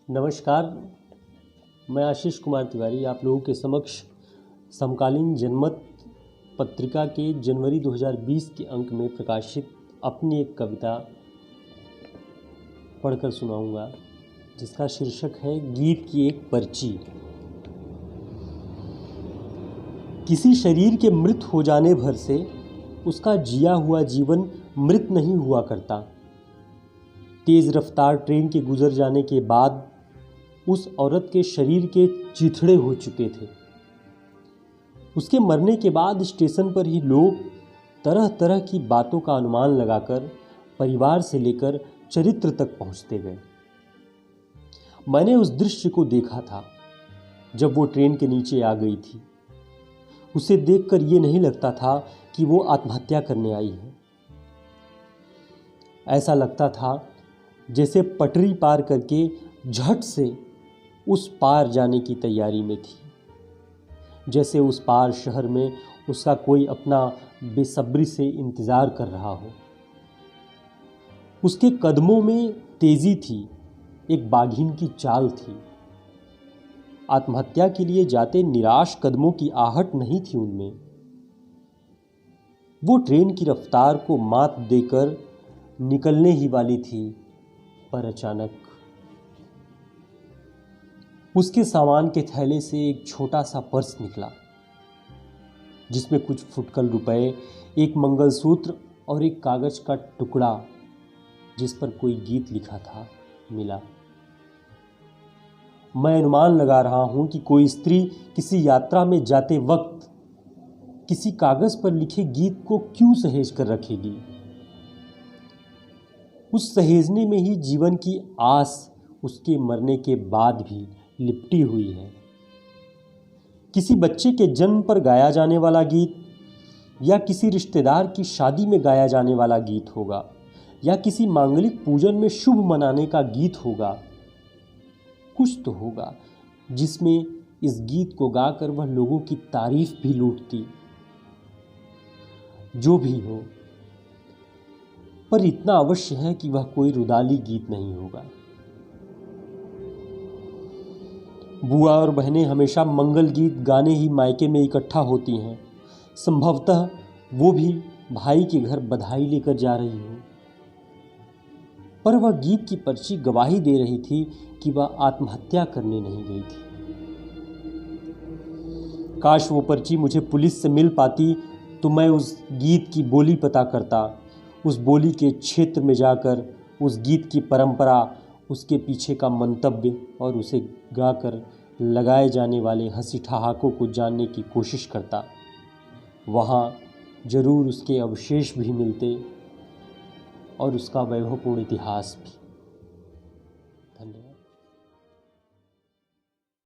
नमस्कार, मैं आशीष कुमार तिवारी आप लोगों के समक्ष समकालीन जनमत पत्रिका के जनवरी 2020 के अंक में प्रकाशित अपनी एक कविता पढ़कर सुनाऊंगा, जिसका शीर्षक है गीत की एक पर्ची। किसी शरीर के मृत हो जाने भर से उसका जिया हुआ जीवन मृत नहीं हुआ करता। तेज रफ्तार ट्रेन के गुजर जाने के बाद उस औरत के शरीर के चिथड़े हो चुके थे। उसके मरने के बाद स्टेशन पर ही लोग तरह तरह की बातों का अनुमान लगाकर परिवार से लेकर चरित्र तक पहुंचते गए। मैंने उस दृश्य को देखा था जब वो ट्रेन के नीचे आ गई थी। उसे देखकर ये नहीं लगता था कि वो आत्महत्या करने आई है। ऐसा लगता था जैसे पटरी पार करके झट से उस पार जाने की तैयारी में थी, जैसे उस पार शहर में उसका कोई अपना बेसब्री से इंतज़ार कर रहा हो। उसके कदमों में तेज़ी थी, एक बाघिन की चाल थी। आत्महत्या के लिए जाते निराश कदमों की आहट नहीं थी उनमें। वो ट्रेन की रफ्तार को मात देकर निकलने ही वाली थी, पर अचानक उसके सामान के थैले से एक छोटा सा पर्स निकला, जिसमें कुछ फुटकल रुपए, एक मंगलसूत्र और एक कागज का टुकड़ा जिस पर कोई गीत लिखा था, मिला। मैं अनुमान लगा रहा हूं कि कोई स्त्री किसी यात्रा में जाते वक्त किसी कागज पर लिखे गीत को क्यों सहेज कर रखेगी। उस सहेजने में ही जीवन की आस उसके मरने के बाद भी लिपटी हुई है। किसी बच्चे के जन्म पर गाया जाने वाला गीत, या किसी रिश्तेदार की शादी में गाया जाने वाला गीत होगा, या किसी मांगलिक पूजन में शुभ मनाने का गीत होगा। कुछ तो होगा जिसमें इस गीत को गाकर वह लोगों की तारीफ भी लूटती। जो भी हो, पर इतना अवश्य है कि वह कोई रुदाली गीत नहीं होगा। बुआ और बहनें हमेशा मंगल गीत गाने ही मायके में इकट्ठा होती हैं। संभवतः वो भी भाई के घर बधाई लेकर जा रही हो, पर वह गीत की पर्ची गवाही दे रही थी कि वह आत्महत्या करने नहीं गई थी। काश वो पर्ची मुझे पुलिस से मिल पाती तो मैं उस गीत की बोली पता करता, उस बोली के क्षेत्र में जाकर उस गीत की परंपरा, उसके पीछे का मंतव्य और उसे गाकर लगाए जाने वाले हंसी ठहाकों को जानने की कोशिश करता। वहाँ जरूर उसके अवशेष भी मिलते और उसका वैभवपूर्ण इतिहास भी। धन्यवाद।